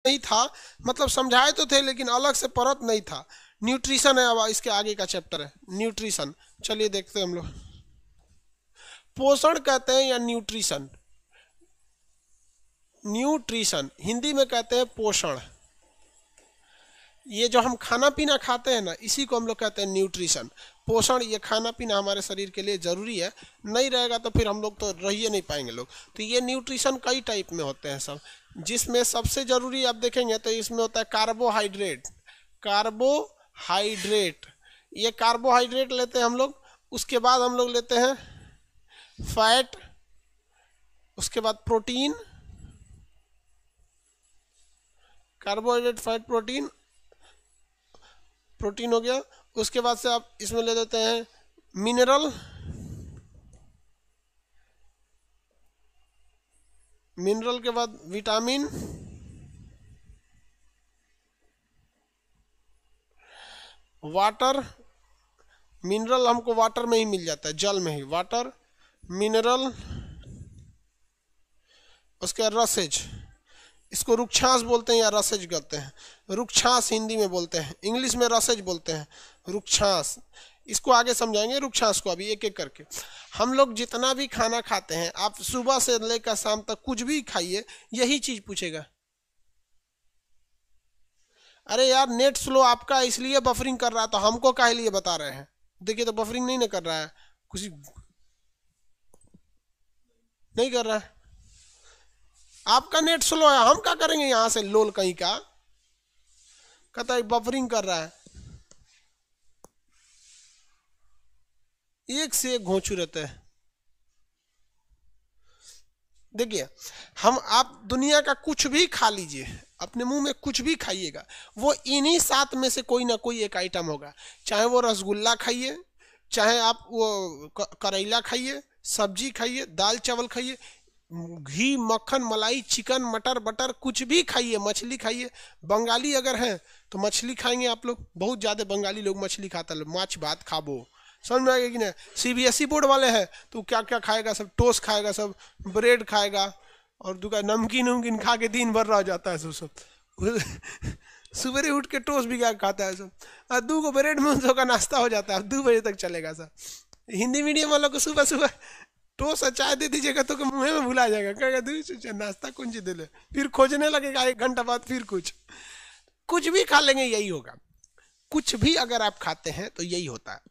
नहीं था, मतलब समझाए तो थे लेकिन अलग से परत नहीं था। न्यूट्रिशन है, अब इसके आगे का चैप्टर है न्यूट्रिशन। चलिए देखते हैं हम लोग। पोषण कहते हैं या न्यूट्रिशन? न्यूट्रिशन हिंदी में कहते हैं पोषण। ये जो हम खाना पीना खाते हैं ना, इसी को हम लोग कहते हैं न्यूट्रिशन, पोषण। ये खाना पीना हमारे शरीर के लिए ज़रूरी है, नहीं रहेगा तो फिर हम लोग तो रह ही नहीं पाएंगे लोग। तो ये न्यूट्रिशन कई टाइप में होते हैं सब, जिसमें सबसे ज़रूरी आप देखेंगे तो इसमें होता है कार्बोहाइड्रेट। कार्बोहाइड्रेट, ये कार्बोहाइड्रेट लेते हैं हम लोग। उसके बाद हम लोग लेते हैं फैट, उसके बाद protein, carbohydrate fat protein, protein हो गया। उसके बाद से आप इसमें ले देते हैं मिनरल, मिनरल के बाद विटामिन, वाटर। मिनरल हमको वाटर में ही मिल जाता है, जल में ही, वाटर, मिनरल। उसके बाद रसेज, इसको रुक्षांश बोलते हैं या रसेज कहते हैं। रुक्षांश हिंदी में बोलते हैं, इंग्लिश में रसेज बोलते हैं, रुक्षांश। इसको आगे समझाएंगे रुक्षांश को, अभी एक एक करके। हम लोग जितना भी खाना खाते हैं, आप सुबह से लेकर शाम तक कुछ भी खाइए, यही चीज पूछेगा। अरे यार नेट स्लो आपका इसलिए बफरिंग कर रहा है, तो हमको काहे लिए बता रहे हैं? देखिए तो बफरिंग नहीं ना कर रहा है, कुछ नहीं कर रहा है। आपका नेट स्लो है, हम क्या करेंगे यहां से लोल कहीं का, कहता है बफरिंग कर रहा है। एक से एक घोंचू रहते हैं। देखिए आप दुनिया का कुछ भी खा लीजिए, अपने मुंह में कुछ भी खाइएगा, वो इन्हीं 7 में से कोई ना कोई एक आइटम होगा। चाहे वो रसगुल्ला खाइए, चाहे आप वो करेला खाइए, सब्जी खाइए, दाल चावल खाइए, घी मक्खन मलाई चिकन मटर बटर कुछ भी खाइए, मछली खाइए। बंगाली अगर हैं तो मछली खाएंगे आप लोग, बहुत ज़्यादा बंगाली लोग मछली खाता है, माछ भात खाबो, समझ में आ गया कि नहीं? सीबीएसई बोर्ड वाले हैं तो क्या क्या खाएगा, सब टोस्ट खाएगा, सब ब्रेड खाएगा, और दुकान नमकीन उमकीन खा के दिन भर रह जाता है सब सुबह उठ के टोस्ट भी क्या खाता है सब, और 2 को ब्रेड में का नाश्ता हो जाता है, 2 बजे तक चलेगा सब। हिंदी मीडियम वालों को सुबह सुबह टोस्ट और चाय दे दीजिएगा तो मुँह में भुला जाएगा, कहेगा 2 नाश्ता कौन सी दे ले, फिर खोजने लगेगा 1 घंटा बाद, फिर कुछ भी खा लेंगे यही होगा। कुछ भी अगर आप खाते हैं तो यही होता है,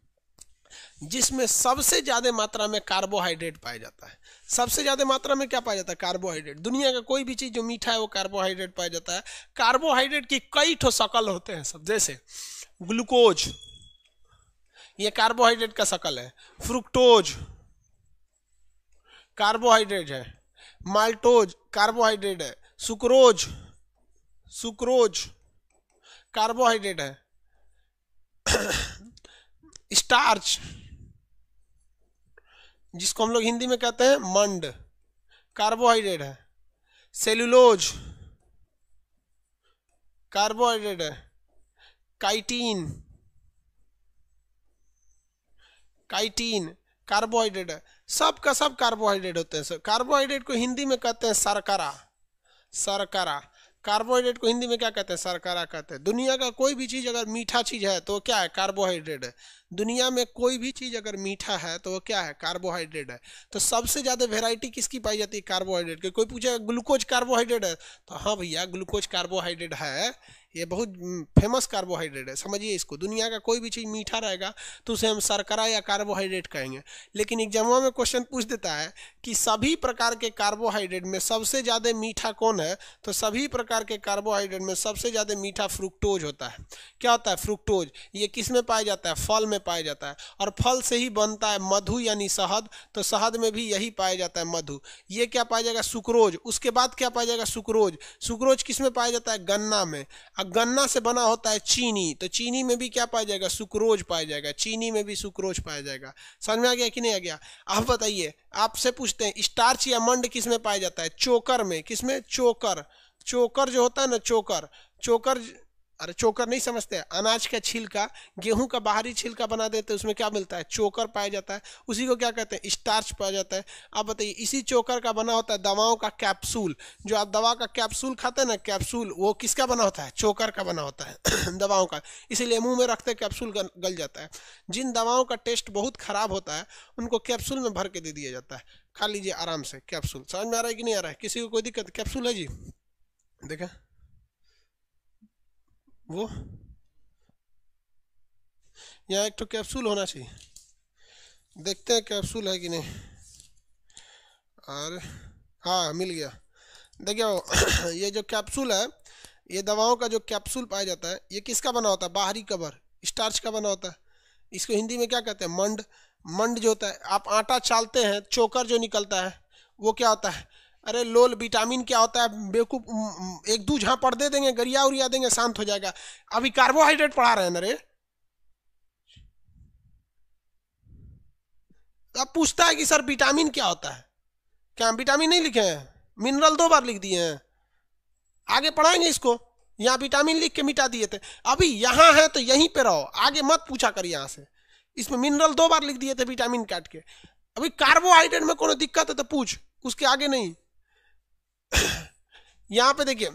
जिसमें सबसे ज्यादा मात्रा में कार्बोहाइड्रेट पाया जाता है। सबसे ज्यादा मात्रा में क्या पाया जाता है? कार्बोहाइड्रेट। दुनिया का कोई भी चीज जो मीठा है वो कार्बोहाइड्रेट पाया जाता है। कार्बोहाइड्रेट की कई ठो शकल होते हैं सब, जैसे ग्लूकोज, ये कार्बोहाइड्रेट का शकल है। फ्रुक्टोज कार्बोहाइड्रेट है, माल्टोज कार्बोहाइड्रेट है, सुक्रोज कार्बोहाइड्रेट है, स्टार्च जिसको हम लोग हिंदी में कहते हैं मंड, कार्बोहाइड्रेट है। सेलुलोज कार्बोहाइड्रेट है। काइटिन कार्बोहाइड्रेट है। सब का सब कार्बोहाइड्रेट होते हैं। कार्बोहाइड्रेट को हिंदी में कहते हैं शर्करा। कार्बोहाइड्रेट को हिंदी में क्या कहते हैं? शर्करा कहते हैं। दुनिया का कोई भी चीज़ अगर मीठा चीज़ है तो क्या है? कार्बोहाइड्रेट है। दुनिया में कोई भी चीज़ अगर मीठा है तो वो क्या है? कार्बोहाइड्रेट है। तो सबसे ज़्यादा वेराइटी किसकी पाई जाती है? कार्बोहाइड्रेट की। कोई पूछेगा ग्लूकोज कार्बोहाइड्रेट है तो हाँ भैया ग्लूकोज कार्बोहाइड्रेट है, ये बहुत फेमस कार्बोहाइड्रेट है, समझिए इसको। दुनिया का कोई भी चीज़ मीठा रहेगा तो उसे हम शर्करा या कार्बोहाइड्रेट कहेंगे। लेकिन एग्जाम में क्वेश्चन पूछ देता है कि सभी प्रकार के कार्बोहाइड्रेट में सबसे ज़्यादा मीठा कौन है? तो सभी प्रकार के कार्बोहाइड्रेट में सबसे ज़्यादा मीठा फ्रुक्टोज होता है। क्या होता है? फ्रुक्टोज। ये किस में पाया जाता है? फल में पाया जाता है। और फल से ही बनता है मधु यानी शहद, तो शहद में भी यही पाया जाता है, मधु। ये क्या पाया जाएगा? सुक्रोज। उसके बाद क्या पाया जाएगा? सुक्रोज किस में पाया जाता है? गन्ना में। गन्ना से बना होता है चीनी, तो चीनी में भी क्या पाया जाएगा? सुक्रोज पाया जाएगा। चीनी में भी सुक्रोज पाया जाएगा। समझ में आ गया कि नहीं आ गया? आप बताइए, आपसे पूछते हैं स्टार्च या मंड किस में पाया जाता है? चोकर में। किस में? चोकर जो होता है ना, चोकर अरे चोकर नहीं समझते, अनाज का छिलका, गेहूं का बाहरी छिलका बना देते हैं, उसमें क्या मिलता है, चोकर पाया जाता है, उसी को क्या कहते हैं, स्टार्च पाया जाता है। अब बताइए, इसी चोकर का बना होता है दवाओं का कैप्सूल। जो आप दवा का कैप्सूल खाते हैं ना, कैप्सूल, वो किसका बना होता है, चोकर का बना होता है दवाओं का, इसीलिए मुंह में रखते कैप्सूल गल जाता है। जिन दवाओं का टेस्ट बहुत खराब होता है उनको कैप्सूल में भर के दे दिया जाता है, खा लीजिए आराम से कैप्सूल। समझ में आ रहा है कि नहीं आ रहा है, किसी को कोई दिक्कत, कैप्सूल है जी, देखें वो यहाँ एक तो कैप्सूल होना चाहिए, देखते हैं कैप्सूल है कि नहीं। और हाँ मिल गया, देखिए ये जो कैप्सूल है, ये दवाओं का जो कैप्सूल पाया जाता है, ये किसका बना होता है, बाहरी कवर स्टार्च का बना होता है। इसको हिंदी में क्या कहते हैं, मंड। मंड जो होता है, आप आटा चालते हैं, चोकर जो निकलता है वो क्या होता है, अरे लोल विटामिन क्या होता है बेवकूफ, एक दू झाँ पढ़ दे देंगे, गरिया उरिया देंगे, शांत हो जाएगा। अभी कार्बोहाइड्रेट पढ़ा रहे हैं ना रे, अब पूछता है कि सर विटामिन क्या होता है, क्या हम विटामिन नहीं लिखे हैं, मिनरल 2 बार लिख दिए हैं, आगे पढ़ाएंगे इसको। यहाँ विटामिन लिख के मिटा दिए थे, अभी यहाँ है तो यहीं पे रहो, आगे मत पूछा कर यहाँ से। इसमें मिनरल 2 बार लिख दिए थे विटामिन काट के। अभी कार्बोहाइड्रेट में कोई दिक्कत है तो पूछ, उसके आगे नहीं। यहाँ पे देखिए,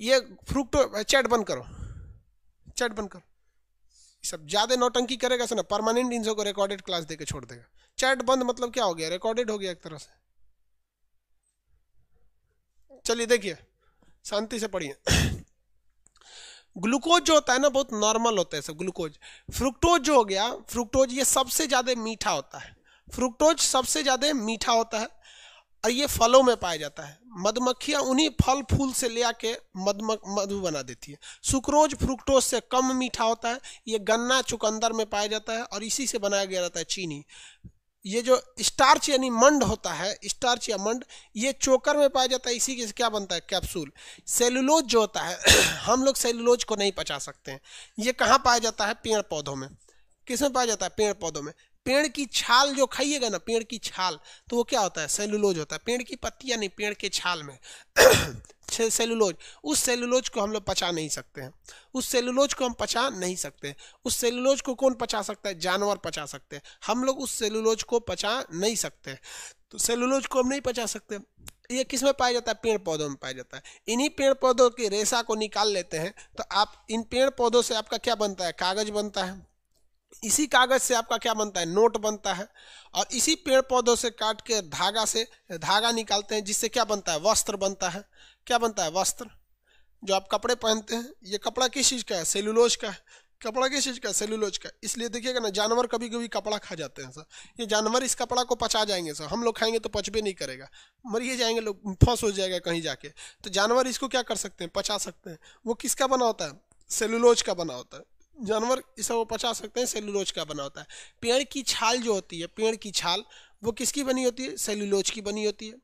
ये फ्रुक्टो, चैट बंद करो, चैट बंद करो, सब ज्यादा नौटंकी करेगा सो ना परमानेंट इन को रिकॉर्डेड क्लास देके छोड़ देगा। चैट बंद मतलब क्या हो गया, रिकॉर्डेड हो गया एक तरह से। चलिए देखिए, शांति से पढ़िए। ग्लूकोज जो होता है ना बहुत नॉर्मल होता है सब ग्लूकोज। फ्रुक्टोज जो हो गया, फ्रुक्टोज ये सबसे ज्यादा मीठा होता है, फ्रुक्टोज सबसे ज्यादा मीठा होता है और ये फलों में पाया जाता है। मधुमक्खियां उन्हीं फल फूल से ले आके मधु बना देती है। सुक्रोज फ्रुक्टोज से कम मीठा होता है, ये गन्ना चुकंदर में पाया जाता है और इसी से बनाया गया रहता है चीनी। ये जो स्टार्च यानी मंड होता है, स्टार्च या मंड, ये चोकर में पाया जाता है, इसी के क्या बनता है, कैप्सूल। सेलुलोज जो होता है हम लोग सेलुलोज को नहीं पचा सकते हैं। ये कहाँ पाया जाता है, पेड़ पौधों में। किस में पाया जाता है, पेड़ पौधों में। पेड़ की छाल जो खाइएगा ना, पेड़ की छाल, तो वो क्या होता है, सेलुलोज होता है। पेड़ की पत्तियां नहीं, पेड़ के छाल में सेलुलोज। उस सेलुलोज को हम लोग पचा नहीं सकते हैं, उस सेलुलोज को हम पचा नहीं सकते। उस सेलुलोज को कौन पचा सकता है, जानवर पचा सकते हैं, हम लोग उस सेलुलोज को पचा नहीं सकते। तो सेलुलोज को हम नहीं पचा सकते। ये किस में पाया जाता है, पेड़ पौधों में पाया जाता है। इन्हीं पेड़ पौधों के रेशा को निकाल लेते हैं तो आप इन पेड़ पौधों से आपका क्या बनता है, कागज बनता है। इसी कागज से आपका क्या बनता है, नोट बनता है। और इसी पेड़ पौधों से काट के धागा से धागा निकालते हैं, जिससे क्या बनता है, वस्त्र बनता है। क्या बनता है, वस्त्र। जो आप कपड़े पहनते हैं, ये कपड़ा किस चीज का है, सेलुलोज का है। कपड़ा किस चीज का है, सेलुलोज का। इसलिए देखिएगा ना, जानवर कभी कभी कपड़ा खा जाते हैं सर। ये जानवर इस कपड़ा को पचा जाएंगे सर, हम लोग खाएंगे तो पचबे नहीं करेगा, मरिए जाएंगे लोग, फंस हो जाएगा कहीं जाके। तो जानवर इसको क्या कर सकते हैं, पचा सकते हैं। वो किसका बना होता है, सेलुलोज का बना होता है। जानवर इसे वो पचा सकते हैं, सेलुलोज का बना होता है। पेड़ की छाल जो होती है, पेड़ की छाल, वो किसकी बनी होती है, सेलुलोज की बनी होती है।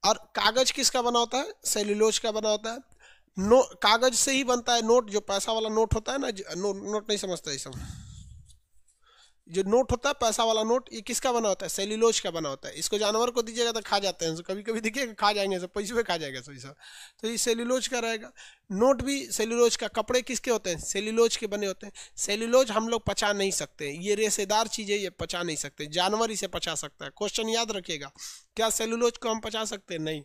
और कागज किसका बना होता है, सेलुलोज का बना होता है। कागज से ही बनता है नोट, जो पैसा वाला नोट होता है ना, नोट नहीं समझता ये सब, जो नोट होता है पैसा वाला नोट, ये किसका बना होता है, सेल्यूलोज का बना होता है। इसको जानवर को दीजिएगा तो खा जाते हैं, कभी कभी देखिएगा खा जाएंगे सब, पैसे में खा जाएगा सब। तो ये सेल्यूलोज का रहेगा। नोट भी सेल्यूलोज का। कपड़े किसके होते हैं, सेल्यूलोज के बने होते हैं। सेल्यूलोज हम लोग पचा नहीं सकते, ये रेशेदार चीज़ है, ये पचा नहीं सकते। जानवर इसे पचा सकता है। क्वेश्चन याद रखिएगा, क्या सेल्यूलोज को हम पचा सकते हैं, नहीं।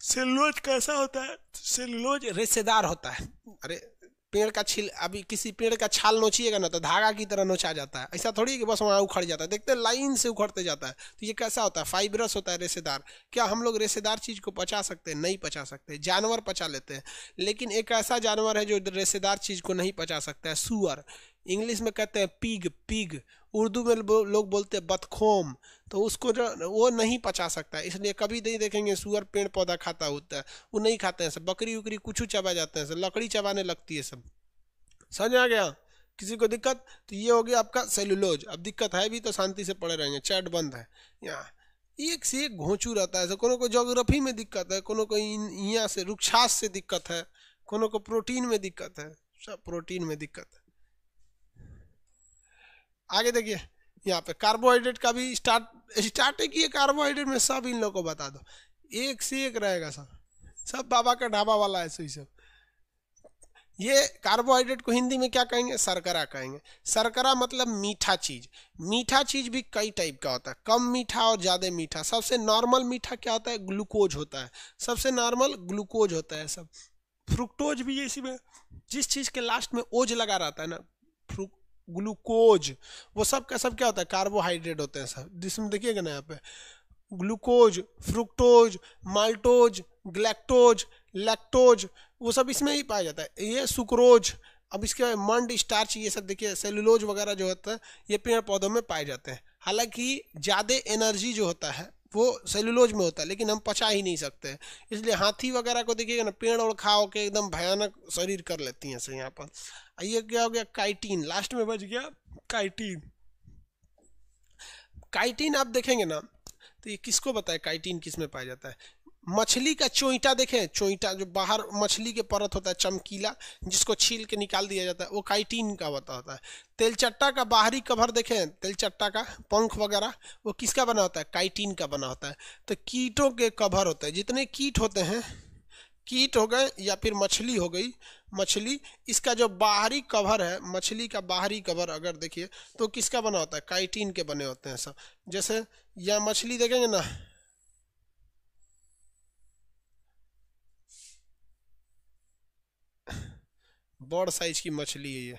सेल्यूलोज कैसा होता है, सेल्यूलोज रेशेदार होता है। अरे पेड़ का छिल, अभी किसी पेड़ का छाल नोचिएगा ना तो धागा की तरह नोचा जाता है, ऐसा थोड़ी कि बस वहाँ उखड़ जाता है, देखते हैं लाइन से उखड़ते जाता है। तो ये कैसा होता है, फाइब्रस होता है, रेशेदार। क्या हम लोग रेशेदार चीज़ को पचा सकते हैं, नहीं पचा सकते। जानवर पचा लेते हैं, लेकिन एक ऐसा जानवर है जो रेशेदार चीज़ को नहीं पचा सकता है, सूअर। इंग्लिश में कहते हैं पिग, पिग। उर्दू में लोग बोलते हैं बतखोम। तो उसको जो वो नहीं पचा सकता है, इसलिए कभी नहीं देखेंगे सूअर पेड़ पौधा खाता होता है, वो नहीं खाते हैं सब। बकरी उकरी कुछ चबा जाते हैं सब, लकड़ी चबाने लगती है सब। समझ आ गया, किसी को दिक्कत। तो ये हो गया आपका सेलुलोज। अब दिक्कत है भी तो शांति से पढ़े रहेंगे, चैट बंद है। यहाँ एक से एक घोंचू रहता है, कोनो को ज्योग्राफी में दिक्कत है, कोनो को यहाँ से रुक्षास से दिक्कत है, कोनो को प्रोटीन में दिक्कत है, सब प्रोटीन में दिक्कत है। आगे देखिए, यहाँ पे कार्बोहाइड्रेट का भी स्टार्ट किए कार्बोहाइड्रेट में, सब इन लोगों को बता दो, एक से एक रहेगा सब। सब बाबा का ढाबा वाला है, सही सब। ये कार्बोहाइड्रेट को हिंदी में क्या कहेंगे, शर्करा कहेंगे। शर्करा मतलब मीठा चीज। मीठा चीज भी कई टाइप का होता है, कम मीठा और ज्यादा मीठा। सबसे नॉर्मल मीठा क्या होता है, ग्लूकोज होता है, सबसे नॉर्मल ग्लूकोज होता है सब। फ्रुक्टोज भी इसी में, जिस चीज के लास्ट में ओज लगा रहता है ना, ग्लूकोज, वो सब का सब क्या होता है, कार्बोहाइड्रेट होते हैं सब। जिसमें देखिएगा ना यहाँ पे glucose, fructose, maltose, galactose, lactose, वो सब इसमें ही पाया जाता है। ये सुक्रोज, अब इसके मंड, स्टार्च, ये सब देखिए सेलुलोज वगैरह जो होता है ये पेड़ पौधों में पाए जाते हैं। हालांकि ज़्यादा एनर्जी जो होता है वो सेलुलोज में होता है, लेकिन हम पचा ही नहीं सकते, इसलिए हाथी वगैरह को देखिएगा ना पेड़ और खाओ के एकदम भयानक शरीर कर लेती हैं से यहाँ पर। ये क्या हो गया, काइटिन, लास्ट में बच गया काइटिन। काइटिन आप देखेंगे ना तो ये किसको बताए, काइटिन किस में पाया जाता है। मछली का चोइटा देखें, चोइटा जो बाहर मछली के परत होता है चमकीला, जिसको छील के निकाल दिया जाता है, वो काइटिन का होता है। तेलचट्टा का बाहरी कवर देखें, तेलचट्टा का पंख वगैरह, वो किसका बना होता है, काइटिन का बना होता है। तो कीटों के कवर होते हैं, जितने कीट होते हैं, कीट हो गए या फिर मछली हो गई, मछली, इसका जो बाहरी कवर है, मछली का बाहरी कवर अगर देखिए तो किसका बना होता है, काइटिन के बने होते हैं सब। जैसे या मछली देखेंगे ना, बड़ साइज की मछली है ये,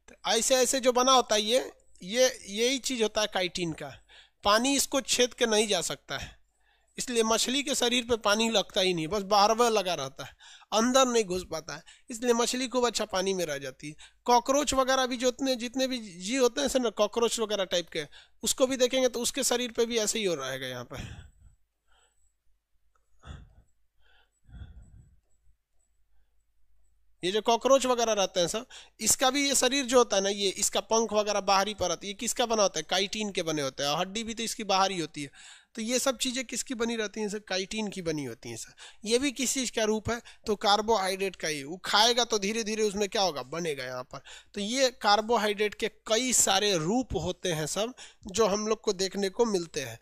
तो ऐसे ऐसे जो बना होता है ये यही चीज होता है काइटिन का। पानी इसको छेद के नहीं जा सकता है, इसलिए मछली के शरीर पे पानी लगता ही नहीं, बस बाहर लगा रहता है, अंदर नहीं घुस पाता है, इसलिए मछली खूब अच्छा पानी में रह जाती है। कॉकरोच वगैरह भी जो जितने भी जी होते हैं ना, कॉकरोच वगैरह टाइप के, उसको भी देखेंगे तो उसके शरीर पे भी ऐसे ही हो रहेगा यहाँ पे। ये जो कॉकरोच वगैरह रहते हैं सब, इसका भी ये शरीर जो होता है ना, ये इसका पंख वगैरह बाहरी परत, ये किसका बना होता है, काइटिन के बने होते हैं, और हड्डी भी तो इसकी बाहरी होती है। तो ये सब चीज़ें किसकी बनी रहती हैं सर, काइटिन की बनी होती हैं सर। ये भी किस चीज़ का रूप है, तो कार्बोहाइड्रेट का ही। वो खाएगा तो धीरे धीरे उसमें क्या होगा, बनेगा यहाँ पर। तो ये कार्बोहाइड्रेट के कई सारे रूप होते हैं सब, जो हम लोग को देखने को मिलते हैं।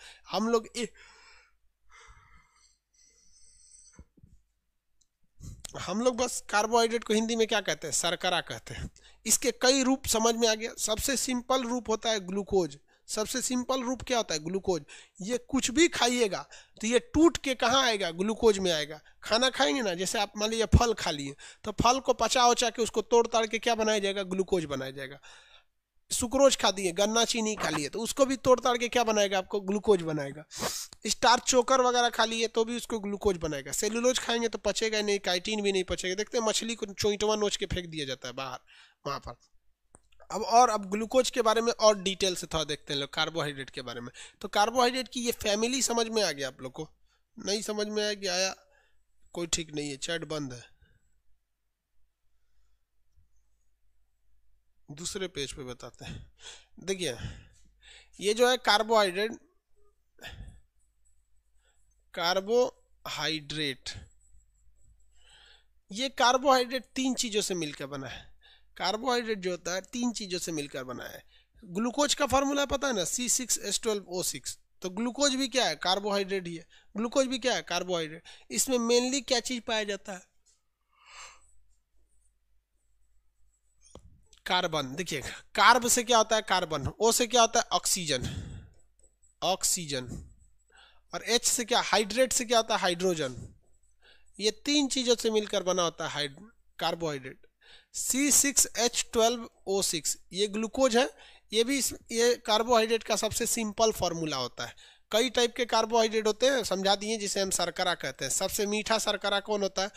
हम लोग बस कार्बोहाइड्रेट को हिंदी में क्या कहते हैं, शर्करा कहते हैं। इसके कई रूप समझ में आ गया। सबसे सिंपल रूप होता है ग्लूकोज, सबसे सिंपल रूप क्या होता है, ग्लूकोज। ये कुछ भी खाइएगा तो ये टूट के कहाँ आएगा, ग्लूकोज में आएगा। खाना खाएंगे ना, जैसे आप मान लीजिए फल खा लिए, तो फल को पचा उचा के उसको तोड़ ताड़ के क्या बनाया जाएगा, ग्लूकोज बनाया जाएगा। सुक्रोज खा दिए, गन्ना चीनी खा लिए, तो उसको भी तोड़ ताड़ के क्या बनाएगा, आपको ग्लूकोज बनाएगा। स्टार्च चोकर वगैरह खा लिए तो भी उसको ग्लूकोज बनाएगा। सेलुलोज खाएंगे तो पचेगा नहीं, काइटिन भी नहीं पचेगा। देखते हैं मछली को चोइटवा नोच के फेंक दिया जाता है बाहर वहाँ पर। अब ग्लूकोज के बारे में और डिटेल से थोड़ा देखते हैं लोग, कार्बोहाइड्रेट के बारे में। तो कार्बोहाइड्रेट की ये फैमिली समझ में आ गया आप लोग को, नहीं समझ में आया कि आया, कोई ठीक नहीं है, चैट बंद है। दूसरे पेज पे बताते हैं। देखिए ये जो है कार्बोहाइड्रेट, ये कार्बोहाइड्रेट तीन चीजों से मिलकर बना है। कार्बोहाइड्रेट जो होता है तीन चीजों से मिलकर बना है। ग्लूकोज का फॉर्मूला पता है ना, C6H12O6। तो ग्लूकोज भी क्या है, कार्बोहाइड्रेट ही है। ग्लूकोज भी क्या है, कार्बोहाइड्रेट। इसमें मेनली क्या चीज पाया जाता है, कार्बन। देखिए कार्ब से क्या होता है, कार्बन। ओ से क्या होता है, ऑक्सीजन, ऑक्सीजन। और H से क्या, हाइड्रेट से क्या होता है, हाइड्रोजन। ये तीन चीजों से मिलकर बना होता है कार्बोहाइड्रेट। C6H12O6 ये ग्लूकोज है। ये कार्बोहाइड्रेट का सबसे सिंपल फॉर्मूला होता है। कई टाइप के कार्बोहाइड्रेट होते हैं, समझा दिए, जिसे हम शर्करा कहते हैं। सबसे मीठा शर्करा कौन होता है,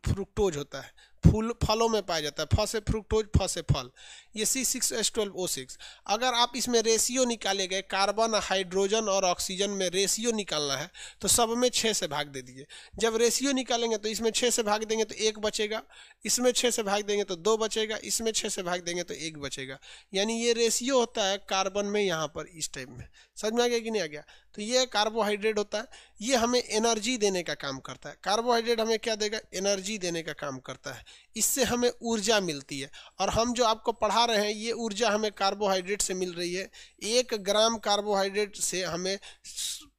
फ्रुक्टोज होता है, फलों में पाया जाता है। फ से फ्रुक्टोज, फ से फल, ये C6H12O6। अगर आप इसमें रेशियो निकाले गए, कार्बन, हाइड्रोजन और ऑक्सीजन में रेशियो निकालना है तो सब में 6 से भाग दे दीजिए। जब रेशियो निकालेंगे तो इसमें 6 से भाग देंगे तो 1 बचेगा, इसमें 6 से भाग देंगे तो 2 बचेगा, इसमें 6 से भाग देंगे तो 1 बचेगा। यानी ये रेशियो होता है कार्बन में यहाँ पर इस टाइप में। समझ में आ गया कि नहीं आ गया। तो ये कार्बोहाइड्रेट होता है, ये हमें एनर्जी देने का काम करता है। कार्बोहाइड्रेट हमें क्या देगा, एनर्जी देने का काम करता है। इससे हमें ऊर्जा मिलती है, और हम जो आपको पढ़ा रहे हैं ये ऊर्जा हमें कार्बोहाइड्रेट से मिल रही है। 1 ग्राम कार्बोहाइड्रेट से हमें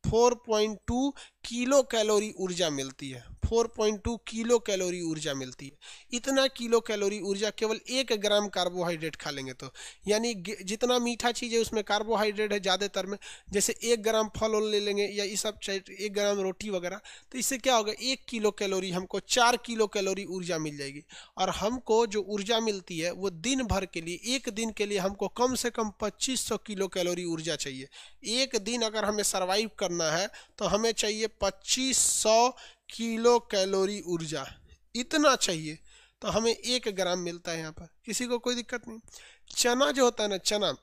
4.2 किलो कैलोरी ऊर्जा मिलती है, 4.2 किलो कैलोरी ऊर्जा मिलती है। इतना किलो कैलोरी ऊर्जा केवल 1 ग्राम कार्बोहाइड्रेट खा लेंगे तो, यानी जितना मीठा चीज़ है उसमें कार्बोहाइड्रेट है ज़्यादातर में, जैसे 1 ग्राम फल ले लेंगे या ये सब 1 ग्राम रोटी वगैरह, तो इससे क्या होगा 1 किलो कैलोरी हमको 4 किलो कैलोरी ऊर्जा मिल जाएगी। और हमको जो ऊर्जा मिलती है वो दिन भर के लिए, एक दिन के लिए हमको कम से कम 2500 किलो कैलोरी ऊर्जा चाहिए। एक दिन अगर हमें सरवाइव करना है तो हमें चाहिए 2500 किलो कैलोरी ऊर्जा, इतना चाहिए। तो हमें 1 ग्राम मिलता है यहाँ पर, किसी को कोई दिक्कत नहीं। चना जो होता है ना, चना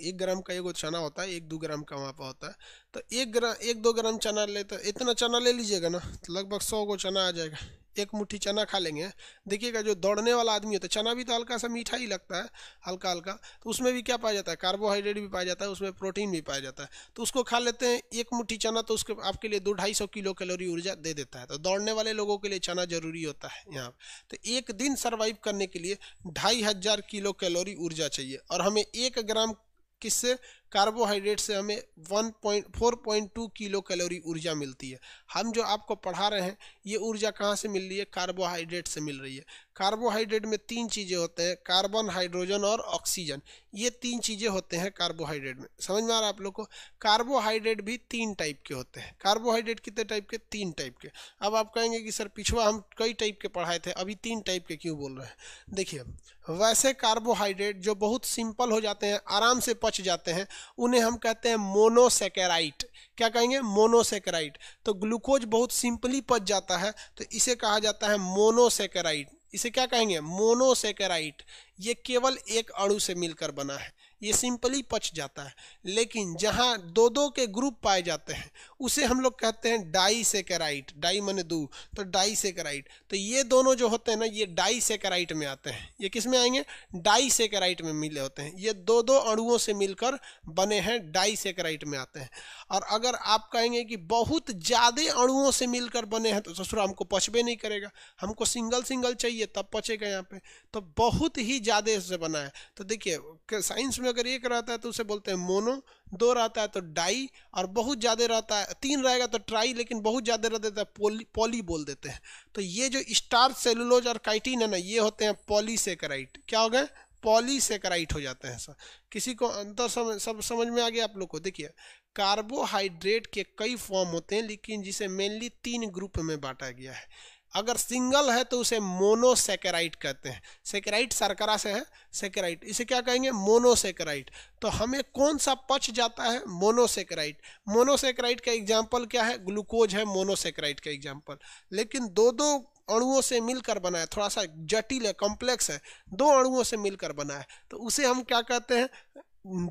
1 ग्राम का एगो चना होता है, 1-2 ग्राम का वहाँ पर होता है। तो 1-2 ग्राम चना ले, तो इतना चना ले लीजिएगा ना तो लगभग 100 गो चना आ जाएगा। एक मुट्ठी चना खा लेंगे। देखिएगा जो दौड़ने वाला आदमी होता है, चना भी तो हल्का सा मीठा ही लगता है, हल्का हल्का, तो उसमें भी क्या पाया जाता है, कार्बोहाइड्रेट भी पाया जाता है, उसमें प्रोटीन भी पाया जाता है। तो उसको खा लेते हैं 1 मुट्ठी चना, तो उसके आपके लिए 200-250 किलो कैलोरी ऊर्जा दे देता है। तो दौड़ने वाले लोगों के लिए चना जरूरी होता है यहाँ। तो एक दिन सर्वाइव करने के लिए 2500 किलो कैलोरी ऊर्जा चाहिए। और हमें 1 ग्राम किससे, कार्बोहाइड्रेट से हमें 4.2 किलो कैलोरी ऊर्जा मिलती है। हम जो आपको पढ़ा रहे हैं ये ऊर्जा कहाँ से मिल रही है, कार्बोहाइड्रेट से मिल रही है। कार्बोहाइड्रेट में 3 चीज़ें होते हैं, कार्बन, हाइड्रोजन और ऑक्सीजन, ये 3 चीज़ें होते हैं कार्बोहाइड्रेट में। समझ में आ रहा है आप लोग को। कार्बोहाइड्रेट भी 3 टाइप के होते हैं। कार्बोहाइड्रेट कितने टाइप के, 3 टाइप के। अब आप कहेंगे कि सर पिछवा हम कई टाइप के पढ़ाए थे, अभी 3 टाइप के क्यों बोल रहे हैं। देखिए, वैसे कार्बोहाइड्रेट जो बहुत सिंपल हो जाते हैं, आराम से पच जाते हैं, उन्हें हम कहते हैं मोनोसेकेराइड। क्या कहेंगे, मोनोसेकेराइड। तो ग्लूकोज बहुत सिंपली पच जाता है तो इसे कहा जाता है मोनोसेकेराइड। इसे क्या कहेंगे, मोनोसेकेराइड। ये केवल एक अणु से मिलकर बना है, ये सिंपली पच जाता है। लेकिन जहाँ 2-2 के ग्रुप पाए जाते हैं उसे हम लोग कहते हैं डाइसेकेराइड। डाई माने 2, तो डाइसेकेराइड। तो ये दोनों जो होते हैं ना, ये डाइसेकेराइड में आते हैं। ये किस में आएंगे, डाइसेकेराइड में मिले होते हैं। ये 2-2 अणुओं से मिलकर बने हैं, डाइसेकेराइड में आते हैं। और अगर आप कहेंगे कि बहुत ज़्यादा अणुओं से मिलकर बने हैं तो ससुर हमको पचबे नहीं करेगा, हमको सिंगल सिंगल चाहिए तब पचेगा यहाँ पे। तो बहुत ही ज़्यादा से बना है। तो देखिए साइंस में अगर 1 रहता है तो उसे बोलते हैं मोनो, 2 रहता है तो डाई, और बहुत ज़्यादा रहता है 3 रहेगा तो ट्राई, लेकिन बहुत ज़्यादा रहता है पॉली बोल देते हैं। तो ये जो स्टार्च, सेलुलोज और काइटिन है ना, ये होते हैं पॉलीसेकेराइड। क्या हो गए, पॉलीसेकेराइड हो जाते हैं। किसी को अंतर सब समझ में आ गया आप लोग को। देखिए, कार्बोहाइड्रेट के कई फॉर्म होते हैं, लेकिन जिसे मेनली 3 ग्रुप में बांटा गया है। अगर सिंगल है तो उसे मोनोसेकेराइड कहते हैं। सेकेराइड शर्करा से है, सेकेराइड, इसे क्या कहेंगे, मोनोसेकेराइड। तो हमें कौन सा पच जाता है, मोनोसेकेराइड। मोनोसेकेराइड का एग्जाम्पल क्या है, ग्लूकोज है मोनोसेकेराइड का एग्जाम्पल। लेकिन 2-2 अणुओं से मिलकर बना है, थोड़ा सा जटिल है, कॉम्प्लेक्स है, 2 अणुओं से मिलकर बना है, तो उसे हम क्या कहते हैं,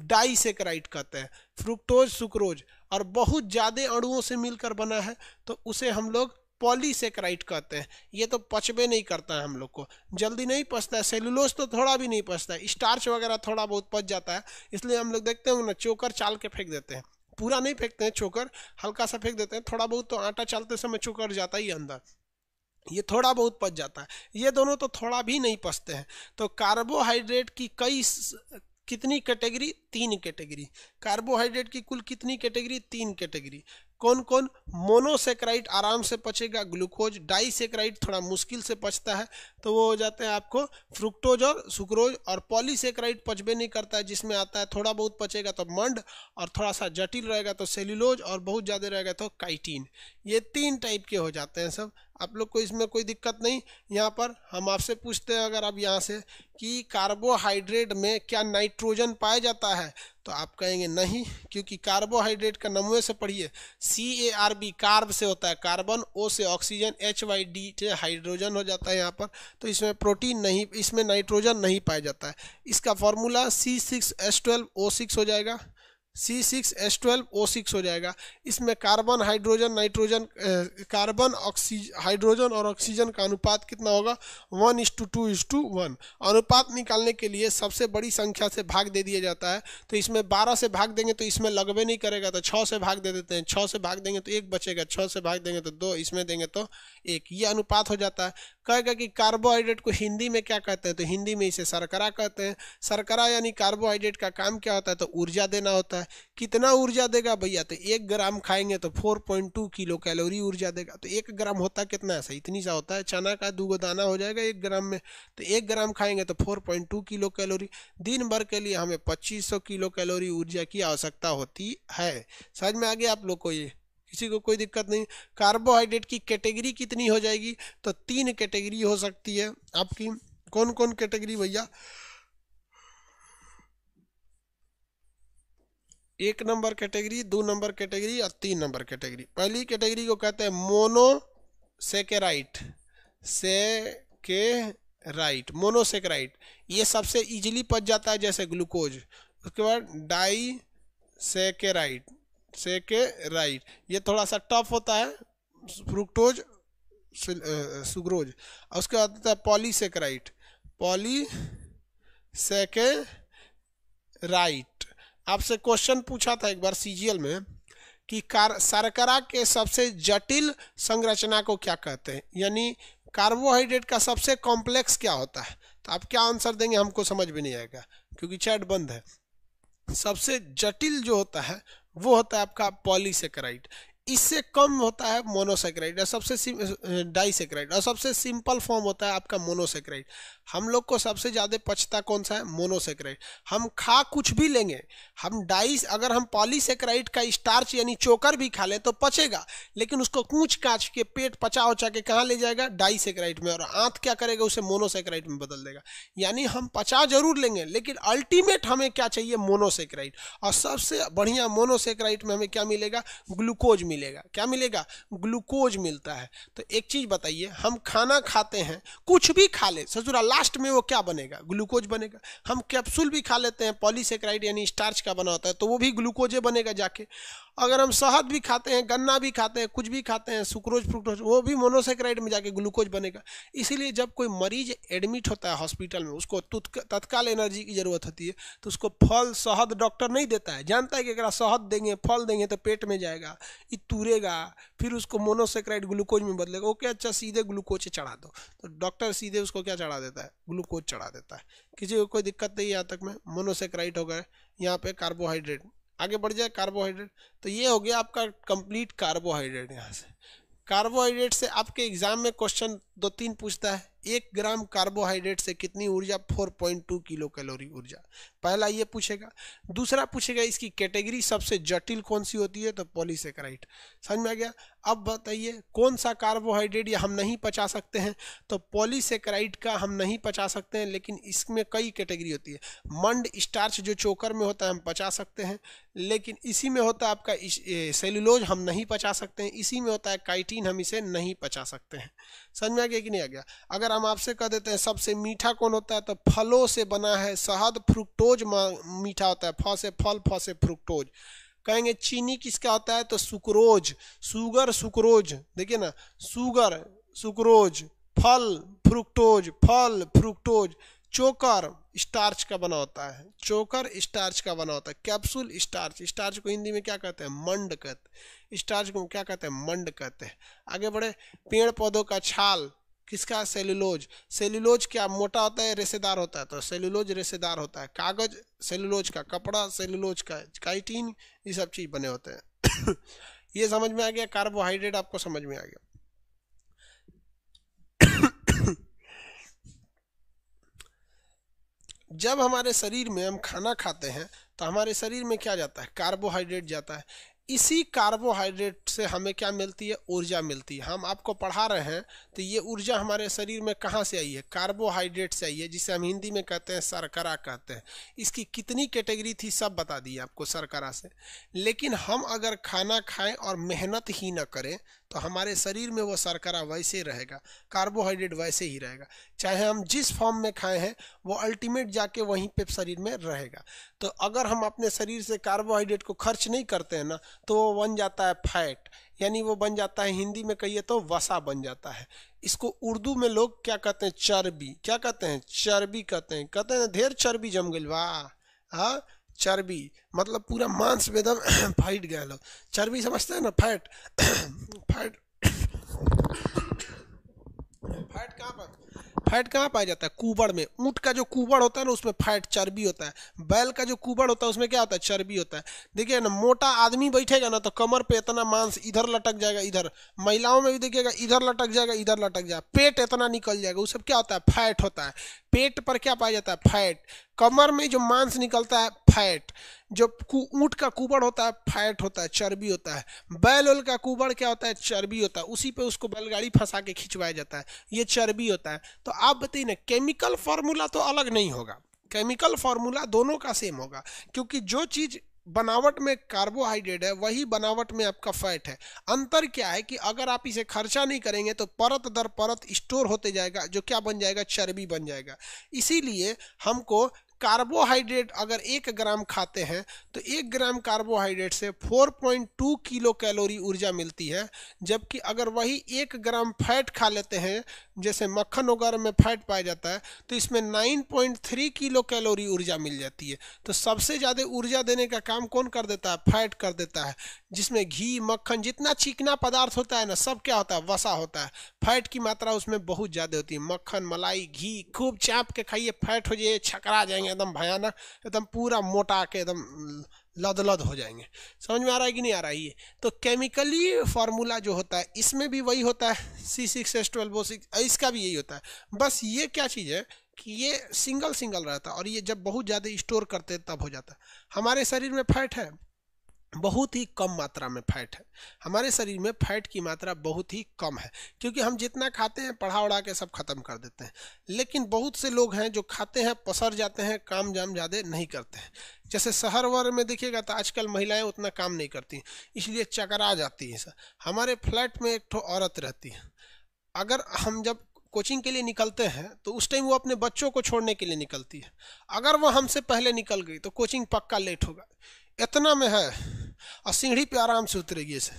डाइसेकेराइड कहते हैं। फ्रुक्टोज, सुक्रोज और बहुत ज़्यादा अणुओं से मिलकर बना है तो उसे हम लोग पॉलीसेकेराइड कहते हैं। ये तो पचबे नहीं करता है, हम लोग को जल्दी नहीं पचता है। सेलुलोज तो थोड़ा भी नहीं पचता है, स्टार्च वगैरह थोड़ा बहुत पच जाता है, इसलिए हम लोग देखते हैं ना चोकर चाल के फेंक देते हैं। पूरा नहीं फेंकते हैं चोकर, हल्का सा फेंक देते हैं, थोड़ा बहुत तो आटा चालते समय चोकर जाता ही अंदर, ये थोड़ा बहुत पच जाता है। ये दोनों तो थोड़ा भी नहीं पचते हैं। तो कार्बोहाइड्रेट की कितनी कैटेगरी, 3 कैटेगरी। कार्बोहाइड्रेट की कुल कितनी कैटेगरी, 3 कैटेगरी। कौन कौन, मोनोसेकेराइड आराम से पचेगा, ग्लूकोज। डाइसेकेराइड थोड़ा मुश्किल से पचता है, तो वो हो जाते हैं आपको फ्रुक्टोज और सुक्रोज। और पॉलीसेकेराइड पचबे नहीं करता है, जिसमें आता है थोड़ा बहुत पचेगा तो मंड, और थोड़ा सा जटिल रहेगा तो सेल्यूलोज, और बहुत ज़्यादा रहेगा तो काइटिन। ये 3 टाइप के हो जाते हैं सब। आप लोग को इसमें कोई दिक्कत नहीं। यहाँ पर हम आपसे पूछते हैं अगर आप यहाँ से कि कार्बोहाइड्रेट में क्या नाइट्रोजन पाया जाता है, तो आप कहेंगे नहीं, क्योंकि कार्बोहाइड्रेट का नमूने से पढ़िए, CARB, कार्ब से होता है कार्बन, O से ऑक्सीजन, HYD से हाइड्रोजन हो जाता है यहाँ पर। तो इसमें प्रोटीन नहीं, इसमें नाइट्रोजन नहीं पाया जाता है। इसका फॉर्मूला C6H12O6 हो जाएगा, C6H12O6 हो जाएगा। इसमें carbon, hydrogen, nitrogen, carbon, hydrogen और ऑक्सीजन का अनुपात कितना होगा, 1:2:1। अनुपात निकालने के लिए सबसे बड़ी संख्या से भाग दे दिया जाता है। तो इसमें 12 से भाग देंगे तो इसमें लगभग नहीं करेगा, तो 6 से भाग दे देते हैं। 6 से भाग देंगे तो 1 बचेगा, 6 से भाग देंगे तो 2, इसमें देंगे तो 1। ये अनुपात हो जाता है। कहेगा कि कार्बोहाइड्रेट को हिंदी में क्या कहते हैं, तो हिंदी में इसे शर्करा कहते हैं। शर्करा यानी कार्बोहाइड्रेट का काम क्या होता है, तो ऊर्जा देना होता है। कितना ऊर्जा देगा भैया? तो 1 ग्राम खाएंगे तो 4.2 किलो कैलोरी ऊर्जा देगा। तो 1 ग्राम होता कितना है? इतनी सा होता है, चना का 2 दाना हो जाएगा 1 ग्राम में। तो 1 ग्राम खाएंगे तो 4.2 किलो कैलोरी। दिन भर के लिए हमें 2500 किलो कैलोरी ऊर्जा की आवश्यकता होती है। समझ में आ गया आप लोग को? ये किसी को कोई दिक्कत नहीं। कार्बोहाइड्रेट की कैटेगरी कितनी हो जाएगी? तो 3 कैटेगरी हो सकती है आपकी। कौन कौन कैटेगरी भैया? 1 नंबर कैटेगरी, 2 नंबर कैटेगरी और 3 नंबर कैटेगरी। पहली कैटेगरी को कहते हैं मोनोसेकेराइड। सेकेराइड, मोनोसेकेराइड, ये सबसे इजीली पच जाता है जैसे ग्लूकोज। उसके बाद डाई सेकेराइड, ये थोड़ा सा टफ होता है, फ्रुक्टोज, सुक्रोज। उसके बाद आता है पॉलीसेकेराइड। पॉलीसेकेराइड, आपसे क्वेश्चन पूछा था एक बार सीजीएल में कि शर्करा के सबसे जटिल संरचना को क्या कहते हैं, यानी कार्बोहाइड्रेट का सबसे कॉम्प्लेक्स क्या होता है? तो आप क्या आंसर देंगे हमको समझ भी नहीं आएगा क्योंकि चैट बंद है। सबसे जटिल जो होता है वो होता है आपका पॉलीसेकेराइड, इससे कम होता है मोनोसेकेराइड, और सबसे डाइसेकेराइड, और सबसे सिंपल फॉर्म होता है आपका मोनोसेकेराइड। हम लोग को सबसे ज़्यादा पचता कौन सा है? मोनोसेकेराइड। हम खा कुछ भी लेंगे, हम अगर हम पॉलीसेकेराइड का स्टार्च यानी चोकर भी खा ले तो पचेगा, लेकिन उसको कूच काच के पेट पचा उचा के कहाँ ले जाएगा? डाइसेकेराइड में, और आंत क्या करेगा? उसे मोनोसेकेराइड में बदल देगा। यानी हम पचा जरूर लेंगे लेकिन अल्टीमेट हमें क्या चाहिए? मोनोसेकेराइड। और सबसे बढ़िया मोनोसेकेराइड में हमें क्या मिलेगा? ग्लूकोज मिलेगा। क्या मिलेगा? ग्लूकोज मिलता है। तो एक चीज बताइए, हम खाना खाते हैं, कुछ भी खा ले ससुरा, लास्ट में वो क्या बनेगा? ग्लूकोज बनेगा। हम कैप्सूल भी खा लेते हैं, पॉलीसेकेराइड यानी स्टार्च का बना होता है, तो वो भी ग्लूकोज बनेगा जाके। अगर हम शहद भी खाते हैं, गन्ना भी खाते हैं, कुछ भी खाते हैं, सुक्रोज फ्रुक्टोज, वो भी मोनोसेकेराइड में जाके ग्लूकोज बनेगा। इसीलिए जब कोई मरीज एडमिट होता है हॉस्पिटल में, उसको तत्काल एनर्जी की जरूरत होती है, तो उसको फल शहद डॉक्टर नहीं देता है। जानता है कि अगर शहद देंगे, फल देंगे तो पेट में जाएगा, ये तुरेगा, फिर उसको मोनोसेकेराइड ग्लूकोज में बदलेगा। ओके, अच्छा सीधे ग्लूकोज चढ़ा दो, तो डॉक्टर सीधे उसको क्या चढ़ा देता है? ग्लूकोज चढ़ा देता है। किसी को कोई दिक्कत नहीं है यहाँ तक में? मोनोसेकेराइड हो गए, यहाँ पे कार्बोहाइड्रेट। आगे बढ़ जाए कार्बोहाइड्रेट। तो ये हो गया आपका कंप्लीट कार्बोहाइड्रेट। यहाँ से कार्बोहाइड्रेट से आपके एग्जाम में क्वेश्चन 2-3 पूछता है। 1 ग्राम कार्बोहाइड्रेट से कितनी ऊर्जा? 4.2 किलो कैलोरी ऊर्जा। पहला ये पूछेगा। दूसरा पूछेगा इसकी कैटेगरी सबसे जटिल कौन सी होती है? तो पॉलीसेकेराइड। समझ में आ गया? अब बताइए कौन सा कार्बोहाइड्रेट या हम नहीं पचा सकते हैं? तो पॉलीसेकेराइड का हम नहीं पचा सकते हैं, लेकिन इसमें कई कैटेगरी होती है। मंड स्टार्च जो चोकर में होता है हम पचा सकते हैं, लेकिन इसी में होता है आपका सेलुलोज, हम नहीं पचा सकते हैं। इसी में होता है काइटिन, हम इसे नहीं पचा सकते हैं। समझ में आ गया कि नहीं आ गया? अगर हम आपसे कह देते हैं सबसे मीठा कौन होता है, तो फलों से बना है शहद, फ्रुक्टोज मीठा होता है। फ से फल, फ से फ्रुक्टोज। कहेंगे चीनी किसका होता है? तो सुक्रोज, सुगर, सुक्रोज। देखिए ना, सुगर, सुक्रोज, फल, फ्रुक्टोज, फल, फ्रुक्टोज। चोकर स्टार्च का बना होता है, चोकर स्टार्च का बना होता है। कैप्सूल स्टार्च, स्टार्च को हिंदी में क्या कहते हैं? मंड कहते हैं। स्टार्च को क्या कहते हैं? मंड कहते हैं। आगे बढ़े। पेड़ पौधों का छाल किसका? सेलुलोज। सेलुलोज क्या मोटा होता है, रेशेदार होता है? तो सेलुलोज रेशेदार होता है। कागज सेलुलोज का, कपड़ा सेलुलोज का, काइटिन, ये सब चीज बने होते हैं। ये समझ में आ गया? कार्बोहाइड्रेट आपको समझ में आ गया? जब हमारे शरीर में हम खाना खाते हैं तो हमारे शरीर में क्या जाता है? कार्बोहाइड्रेट जाता है। इसी कार्बोहाइड्रेट से हमें क्या मिलती है? ऊर्जा मिलती है। हम आपको पढ़ा रहे हैं तो ये ऊर्जा हमारे शरीर में कहाँ से आई है? कार्बोहाइड्रेट से आई है, जिसे हम हिंदी में कहते हैं शर्करा कहते हैं। इसकी कितनी कैटेगरी थी सब बता दी आपको शर्करा से। लेकिन हम अगर खाना खाएं और मेहनत ही ना करें तो हमारे शरीर में वो शर्करा वैसे रहेगा, कार्बोहाइड्रेट वैसे ही रहेगा। चाहे हम जिस फॉर्म में खाए हैं वो अल्टीमेट जाके वहीं पे शरीर में रहेगा। तो अगर हम अपने शरीर से कार्बोहाइड्रेट को खर्च नहीं करते हैं ना, तो वो बन जाता है फैट, यानी वो बन जाता है, हिंदी में कहिए तो वसा बन जाता है। इसको उर्दू में लोग क्या कहते हैं? चर्बी। क्या कहते हैं? चर्बी कहते हैं। कहते हैं ढेर चर्बी जम गई, वाह। हाँ, चर्बी मतलब पूरा मांस में एकदम फाइट गया लोग। चर्बी समझते हैं ना? फैट। फैट, फैट कहाँ पर? फैट कहाँ पाया जाता है? कुबड़ में। ऊँट का जो कुबड़ होता है ना उसमें फैट चर्बी होता है। बैल का जो कुबड़ होता है उसमें क्या होता है? चर्बी होता है। देखिए ना, मोटा आदमी बैठेगा ना तो कमर पे इतना मांस इधर लटक जाएगा, इधर। महिलाओं में भी देखिएगा इधर लटक जाएगा, इधर लटक जाएगा, पेट इतना निकल जाएगा, वो सब क्या होता है? फैट होता है। पेट पर क्या पाया जाता है? फैट। कमर में जो मांस निकलता है फैट। जो ऊँट का कुबड़ होता है फैट होता है, चर्बी होता है। बैल उल का कुबड़ क्या होता है? चर्बी होता है। उसी पे उसको बैलगाड़ी फंसा के खिंचवाया जाता है, ये चर्बी होता है। तो आप बताइए ना, केमिकल फार्मूला तो अलग नहीं होगा, केमिकल फार्मूला दोनों का सेम होगा, क्योंकि जो चीज बनावट में कार्बोहाइड्रेट है वही बनावट में आपका फैट है। अंतर क्या है कि अगर आप इसे खर्चा नहीं करेंगे तो परत दर परत स्टोर होते जाएगा, जो क्या बन जाएगा? चर्बी बन जाएगा। इसीलिए हमको कार्बोहाइड्रेट अगर 1 ग्राम खाते हैं तो 1 ग्राम कार्बोहाइड्रेट से 4.2 किलो कैलोरी ऊर्जा मिलती है, जबकि अगर वही 1 ग्राम फैट खा लेते हैं, जैसे मक्खन वगैरह में फैट पाया जाता है, तो इसमें 9.3 किलो कैलोरी ऊर्जा मिल जाती है। तो सबसे ज़्यादा ऊर्जा देने का काम कौन कर देता है? फैट कर देता है, जिसमें घी मक्खन जितना चिकना पदार्थ होता है ना, सब क्या होता है? वसा होता है। फैट की मात्रा उसमें बहुत ज़्यादा होती है। मक्खन मलाई घी खूब चाप के खाइए, फैट हो जाइए, छकरा जाएंगे एकदम भयानक, एकदम पूरा मोटा के एकदम लद हो जाएंगे। समझ में आ रहा है कि नहीं आ रहा है? ये तो केमिकली फार्मूला जो होता है इसमें भी वही होता है, C6H12O6, इसका भी यही होता है। बस ये क्या चीज़ है कि ये सिंगल सिंगल रहता है, और ये जब बहुत ज़्यादा स्टोर करते हैं तब हो जाता है। हमारे शरीर में फैट है, बहुत ही कम मात्रा में फैट है। हमारे शरीर में फैट की मात्रा बहुत ही कम है, क्योंकि हम जितना खाते हैं पढ़ा उड़ा के सब खत्म कर देते हैं। लेकिन बहुत से लोग हैं जो खाते हैं पसर जाते हैं, काम जाम ज़्यादा नहीं करते हैं। जैसे शहर वर में देखिएगा तो आजकल महिलाएं उतना काम नहीं करती, इसलिए चकरा जाती हैं। हमारे फ्लैट में एक ठो औरत रहती है, अगर हम जब कोचिंग के लिए निकलते हैं तो उस टाइम वो अपने बच्चों को छोड़ने के लिए निकलती है। अगर वो हमसे पहले निकल गई तो कोचिंग पक्का लेट होगा। इतना में है, और सीढ़ी पे आराम से उतरेगी ऐसे,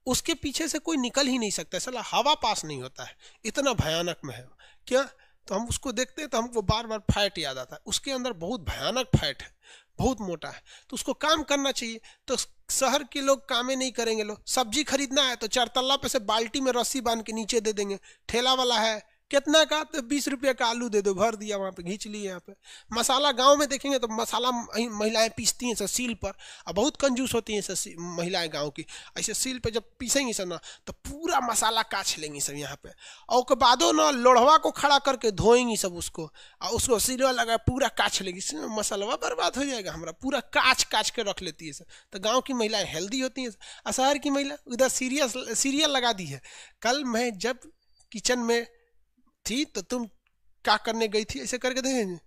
उसके पीछे से कोई निकल ही नहीं सकता, साला हवा पास नहीं होता है, इतना भयानक में है। क्या? तो हम उसको देखते हैं तो हमको बार बार फैट याद आता है। उसके अंदर बहुत भयानक फैट है, बहुत मोटा है, तो उसको काम करना चाहिए। तो शहर के लोग कामें नहीं करेंगे। लोग सब्जी खरीदना है तो 4 तल्ला पे से बाल्टी में रस्सी बांध के नीचे दे देंगे। ठेला वाला है कितना का? तो 20 रुपये का आलू दे दो, भर दिया, वहाँ पे घींच लिए। यहाँ पे मसाला गांव में देखेंगे तो मसाला महिलाएं पीसती हैं सब सील पर, और बहुत कंजूस होती हैं सब महिलाएं गांव की। ऐसे सील पे जब पीसेंगी सब ना तो पूरा मसाला काछ लेंगी सब यहाँ पे, और उसके बादो ना लोढ़वा को खड़ा करके धोएंगी सब उसको, और उसको सीलवा लगा पूरा काछ लेगी। मसाला बर्बाद हो जाएगा हमारा, पूरा काछ के रख लेती है सब। तो गाँव की महिलाएं हेल्दी होती हैं, और शहर की महिला उधर सीरियल लगा दी है। कल मैं जब किचन में थी तो तुम क्या करने गई थी, ऐसे करके देखेंगे।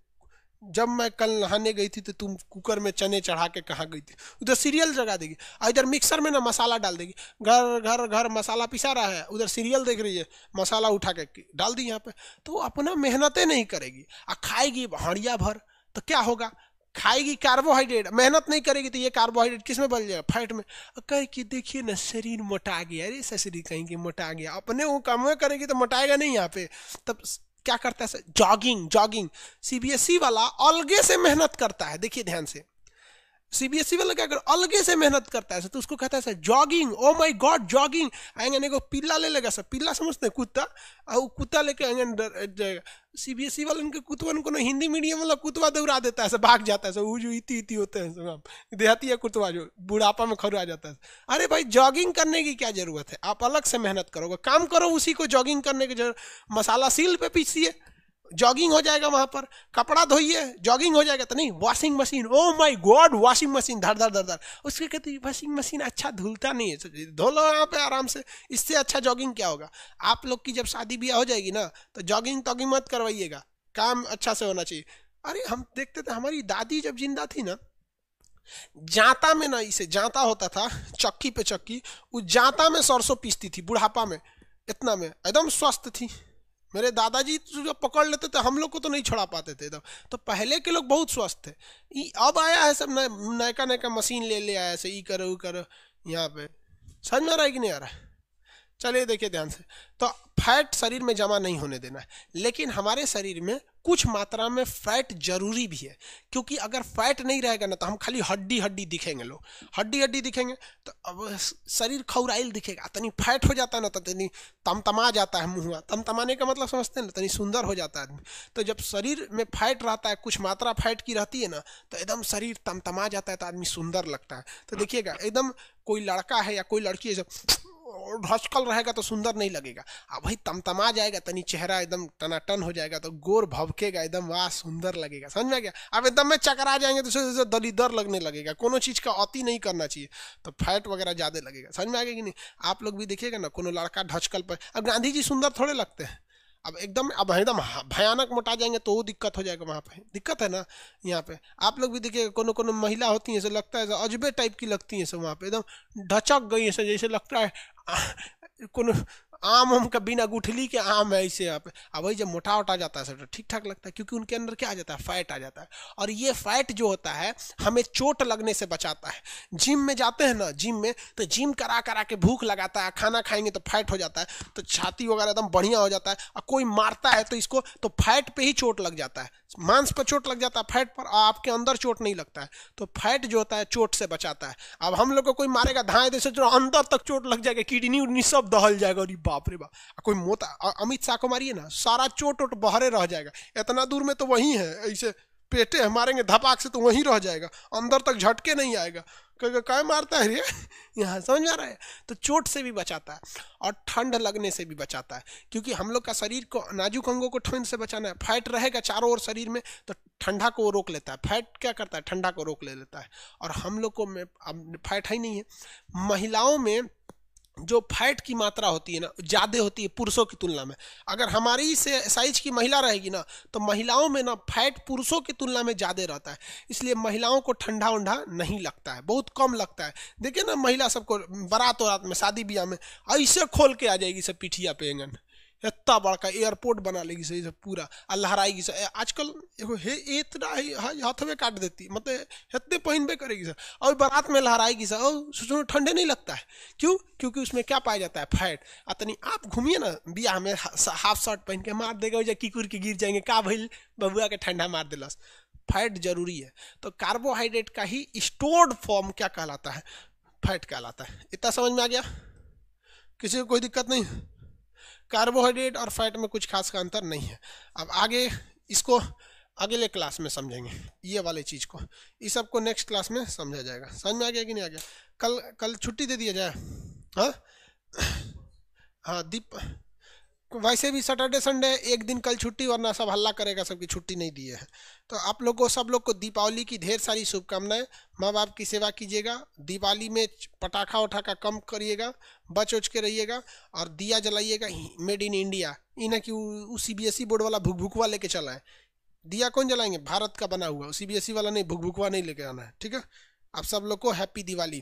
जब मैं कल नहाने गई थी तो तुम कुकर में चने चढ़ा के कहाँ गई थी, उधर सीरियल जगा देगी। इधर मिक्सर में ना मसाला डाल देगी, घर घर घर मसाला पिसा रहा है, उधर सीरियल देख रही है, मसाला उठा के डाल दी यहाँ पे। तो वो अपना मेहनतें नहीं करेगी और खाएगी हड़िया भर। तो क्या होगा? खाएगी कार्बोहाइड्रेट, मेहनत नहीं करेगी तो ये कार्बोहाइड्रेट किस में बन जाएगा? फैट में। कह कि देखिए ना शरीर मोटा गया, अरे शरीर कहीं की मोटा गया, अपने वो काम करेगी तो मोटाएगा नहीं यहाँ पे। तब क्या करता है? जॉगिंग। सीबीएसई वाला अलगे से मेहनत करता है, देखिए ध्यान से। सीबीएसई वाला क्या कर अलगे से मेहनत करता है तो उसको कहता है sir jogging. Oh my God jogging. आएंगे को पिल्ला ले लेगा सर, पिल्ला समझते हैं कुत्ता, और कुत्ता लेके आएंगे। सीबीएसई वाले उनके कुतवन को ना हिंदी मीडियम वाला कुतवा दौड़ा देता है, भाग जाता है सब, वो जो इति होते हैं सब देहाती है कुतवा जो बुढ़ापा में खौरा जाता है। अरे भाई जॉगिंग करने की क्या जरूरत है? आप अलग से मेहनत करोगे, काम करो, उसी को जॉगिंग करने की जरूरत। मसाला सील पे पीसिए, जॉगिंग हो जाएगा। वहां पर कपड़ा धोइए, जॉगिंग हो जाएगा। तो नहीं, washing machine, oh my God washing machine धर उसके कहते हैं वॉशिंग मशीन अच्छा धुलता नहीं है, धो लो यहाँ पे आराम से। इससे अच्छा जॉगिंग क्या होगा? आप लोग की जब शादी ब्याह हो जाएगी ना तो जॉगिंग टॉगिंग मत करवाइएगा, काम अच्छा से होना चाहिए। अरे हम देखते थे हमारी दादी जब जिंदा थी ना, जांता में ना, इसे जांता होता था, चक्की पे चक्की, उस जांता में सरसों पीसती थी बुढ़ापा में, इतना में एकदम स्वस्थ थी। मेरे दादाजी जो पकड़ लेते थे, हम लोग को तो नहीं छोड़ा पाते थे तब। तो पहले के लोग बहुत स्वस्थ थे। अब आया है सब नयका मशीन ले आया, ऐसे ई करो यहाँ पे। समझ में आ रहा है कि नहीं आ रहा है? चलिए देखिए ध्यान से, तो फैट शरीर में जमा नहीं होने देना है, लेकिन हमारे शरीर में कुछ मात्रा में फैट जरूरी भी है, क्योंकि अगर फैट नहीं रहेगा ना तो हम खाली हड्डी हड्डी दिखेंगे, लोग हड्डी हड्डी दिखेंगे तो अब शरीर खौराइल दिखेगा। तनी फैट हो जाता है ना तो तनी तमतमा जाता है मुँह, तमतमाने का मतलब समझते हैं ना, तनी सुंदर हो जाता है आदमी। तो जब शरीर में फैट रहता है, कुछ मात्रा फैट की रहती है ना, तो एकदम शरीर तमतमा जाता है, तो आदमी सुंदर लगता है। तो देखिएगा एकदम कोई लड़का है या कोई लड़की है ढचकल रहेगा तो सुंदर नहीं लगेगा। अब भाई तमतमा जाएगा, तनी चेहरा एकदम टनाटन हो जाएगा तो गोर भवकेगा एकदम, वाह सुंदर लगेगा। समझ में गया? अब एकदम में चकरा जाएंगे तो दलीदर लगने लगेगा। कोनो चीज का अति नहीं करना चाहिए, तो फैट वगैरह ज्यादा लगेगा। समझ में आ गया कि नहीं? आप लोग भी देखिएगा ना, कोनो लड़का ढचकल पर, अब गांधी जी सुंदर थोड़े लगते हैं। अब एकदम भयानक मोटा जाएंगे तो वो दिक्कत हो जाएगा, वहाँ पे दिक्कत है ना। यहाँ पे आप लोग भी देखिए, कोनो कोनो महिला होती है, ऐसे लगता है अजबे टाइप की लगती है सब, वहाँ पे एकदम ढचक गई है, जैसे लगता है कोनो आम का बिना गुठली के आम है ऐसे। यहाँ पे अब वही जब मोटा उटा जाता है सब तो ठीक ठाक लगता है, क्योंकि उनके अंदर क्या आ जाता है, फैट आ जाता है। और ये फैट जो होता है हमें चोट लगने से बचाता है। जिम में जाते हैं ना, जिम में तो जिम करा करा के भूख लगाता है, खाना खाएंगे तो फैट हो जाता है, तो छाती वगैरह एकदम बढ़िया हो जाता है। और कोई मारता है तो इसको तो फैट पे ही चोट लग जाता है, मांस पर चोट लग जाता है, फैट पर आपके अंदर चोट नहीं लगता है। तो फैट जो होता है चोट से बचाता है। अब हम लोग को कोई मारेगा धाए जैसे जो अंदर तक चोट लग जाएगा, किडनी उडनी सब दहल जाएगा। अरे बाप रे बाप, कोई मोटा अमित शाह को मारिए ना, सारा चोट वोट बहरे रह जाएगा। इतना दूर में तो वही है, ऐसे पेटे है, मारेंगे धपाक से तो वहीं रह जाएगा, अंदर तक झटके नहीं आएगा। क्या मारता है रे यहाँ, समझ में आ रहा है? तो चोट से भी बचाता है और ठंड लगने से भी बचाता है, क्योंकि हम लोग का शरीर को, नाजुक अंगों को ठंड से बचाना है। फैट रहेगा चारों ओर शरीर में तो ठंडा को वो रोक लेता है। फैट क्या करता है, ठंडा को रोक ले लेता है। और हम लोग को में अब फैट ही नहीं है। महिलाओं में जो फैट की मात्रा होती है ना, ज़्यादा होती है पुरुषों की तुलना में। अगर हमारी से साइज की महिला रहेगी ना, तो महिलाओं में ना फैट पुरुषों की तुलना में ज़्यादा रहता है, इसलिए महिलाओं को ठंडा उंडा नहीं लगता है, बहुत कम लगता है। देखिए ना, महिला सबको बारात वारात में, शादी ब्याह में ऐसे खोल के आ जाएगी सब पीठिया पे एंगन, इतना बड़का एयरपोर्ट बना लेगी सही से पूरा, लहराएगी सर। आजकल एगो हे इतना हाथ में काट देती, मतलब इतने पहनबे करेगी सर, और बारात में लहराएगी सर, और सोचो ठंडे नहीं लगता है। क्यों? क्योंकि उसमें क्या पाया जाता है, फैट। अतनी आप घूमिए ना बियाह में, हाफ शर्ट पहन के मार देगा, या किकुर के गिर जाएंगे, का भइल बबुआ के ठंडा मार दिलस। फैट जरूरी है। तो कार्बोहाइड्रेट का ही स्टोर्ड फॉर्म क्या कहलाता है, फैट कहलाता है। इतना समझ में आ गया? किसी को कोई दिक्कत नहीं? कार्बोहाइड्रेट और फैट में कुछ खास का अंतर नहीं है। अब आगे इसको अगले क्लास में समझेंगे, ये वाले चीज़ को, इस सब को नेक्स्ट क्लास में समझा जाएगा। समझ में आ गया कि नहीं आ गया? कल छुट्टी दे दिया जाए? हाँ हाँ, वैसे भी सैटरडे संडे एक दिन कल छुट्टी, वरना सब हल्ला करेगा सबकी छुट्टी नहीं दिए है। तो आप लोग को, सब लोग को दीपावली की ढेर सारी शुभकामनाएं। माँ बाप की सेवा कीजिएगा, दिवाली में पटाखा उठाखा कम करिएगा, बच उच के रहिएगा, और दिया जलाइएगा मेड इन इंडिया। इन्हें कि CBSE बोर्ड वाला भुक भुकवा लेके चला है। दिया कौन जलाएंगे? भारत का बना हुआ, CBSE वाला नहीं, भुक भुकवा नहीं लेके आना है। ठीक है? आप सब लोग को हैप्पी दिवाली।